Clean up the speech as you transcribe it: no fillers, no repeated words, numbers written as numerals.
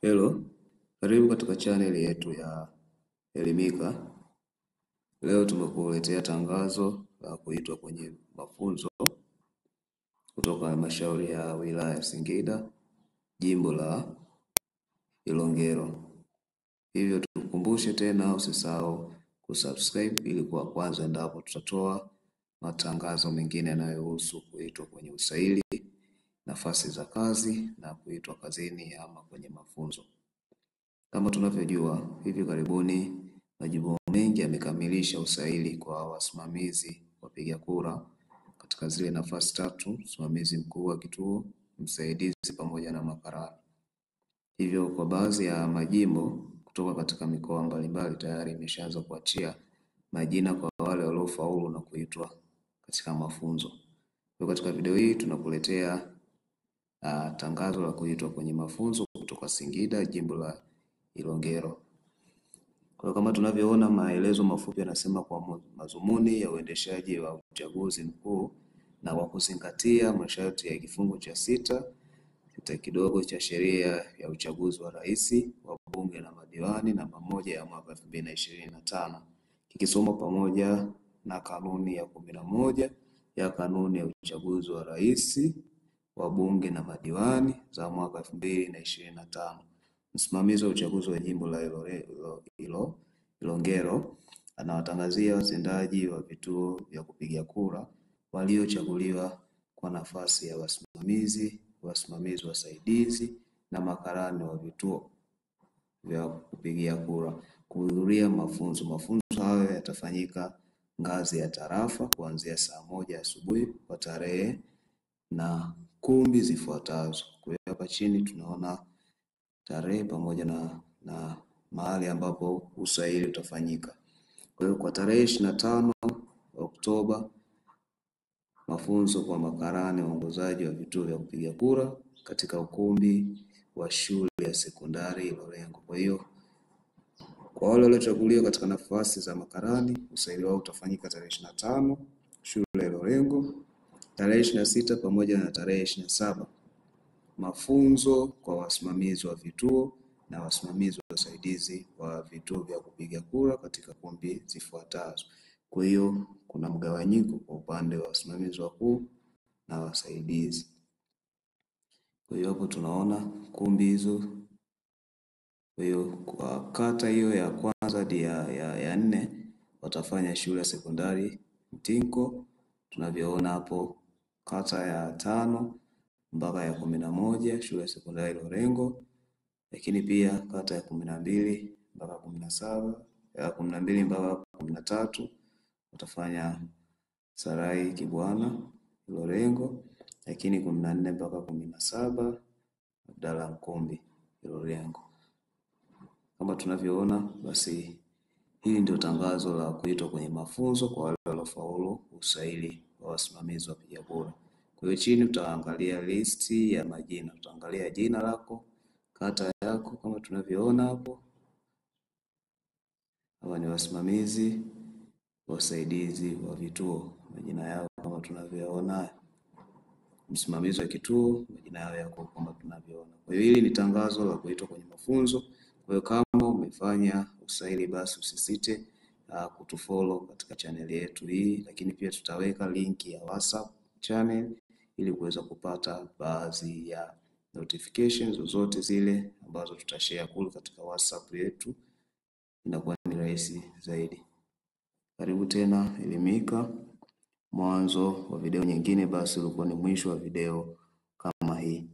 Hello, karibu katika channel yetu ya Elimika. Leo tumekuletea tangazo la kuitwa kwenye mafunzo kutoka halmashauri ya wilaya ya Singida, jimbo la Ilongero. Hivyo tukukumbushe tena, usisahau kusubscribe ili kuwa kwanza endapo tutatoa matangazo mengine yanayohusu kuitwa kwenye usaili, nafasi za kazi na kuitwa kazini ama kwenye mafunzo. Kama tunavyojua, hivi karibuni majimbo mengi yamekamilisha usaili kwa wasimamizi wapiga kura katika zile nafasi tatu: msimamizi mkuu wa kituo, msaidizi pamoja na makarani. Hivyo kwa baadhi ya majimbo kutoka katika mikoa mbalimbali tayari imeshaanza kuachia majina kwa wale waliofaulu na kuitwa katika mafunzo. Kwa katika video hii tunakuletea tangazo la kuitwa kwenye mafunzo kutoka Singida, jimbo la Ilongero. Kwa kama tunavyoona, maelezo mafupi yanasema kwa madhumuni ya uendeshaji wa uchaguzi mkuu na kwa kuzingatia masharti ya kifungu cha 6 kidogo cha sheria ya uchaguzi wa rais, wa bunge na madiwani namba 1 ya mwaka 2025 kikisoma pamoja na kanuni ya 11 ya kanuni ya uchaguzi wa rais, wa bunge na madiwani za mwaka 2025. Msimamizi wa uchaguzi wa jimbo la Ilongero anawatangazia watendaji wa vituo vya kupiga kura waliochaguliwa kwa nafasi ya wasimamizi, wasimamizi wasaidizi na makarani wa vituo vya kupigia kura kuhudhuria mafunzo. Mafunzo hayo yatafanyika ngazi ya tarafa kuanzia saa 1 asubuhi kwa tarehe na kumbi zifuatazo. Kwa hapa chini tunaona tarehe pamoja na mahali ambapo usaili utafanyika. Kwa hiyo kwa tarehe 25 Oktoba mafunzo kwa makarani waongozaji wa vituo vya kupiga kura katika ukumbi wa shule ya sekondari Ilorengo. Kwa hiyo kwa wale waliochaguliwa katika nafasi za makarani, usaili wao utafanyika tarehe 25 shule ya Ilorengo, tarehe 26 pamoja na tarehe 27 mafunzo kwa wasimamizi wa vituo na wasimamizi wasaidizi wa vituo vya kupiga kura katika kumbi zifuatazo. Kwa hiyo kuna mgawanyiko kwa upande wa wasimamizi wakuu na wasaidizi. Kwa hiyo hapo tunaona kumbi hizo. Kwa hiyo kwa kata hiyo ya kwanza hadi ya 4 watafanya shule ya sekondari Mtinko, tunavyoona hapo. Kata ya 5 mpaka ya 11 shule ya sekondari Lorengo, lakini pia kata ya 12 mpaka 17, ya 12 mpaka 13 watafanya Sarai Kibwana Lorengo, lakini 14 mpaka 17 Abdalla Mkombi Lorengo. Kama tunavyoona, basi hili ndio tangazo la kuitwa kwenye mafunzo kwa wale waliofaulu usaili wa wasimamizi wa wapiga kura. Kwa hiyo chini utaangalia listi ya majina, utaangalia jina lako, kata yako kama tunavyoona hapo. Hawa ni wasimamizi wasaidizi wa vituo, majina yao kama tunavyoona. Msimamizi wa kituo, majina yao yako kama tunavyoona. Kwa hiyo hili ni tangazo la kuitwa kwenye mafunzo. Kwa hiyo kama umefanya usaili, basi usisite kutufollow katika channel yetu hii, lakini pia tutaweka linki ya WhatsApp channel ili kuweza kupata baadhi ya notifications zozote zile ambazo tutashare kule katika WhatsApp yetu, inakuwa ni rahisi zaidi. Karibu tena Elimika. Mwanzo wa video nyingine basi ulikuwa ni mwisho wa video kama hii.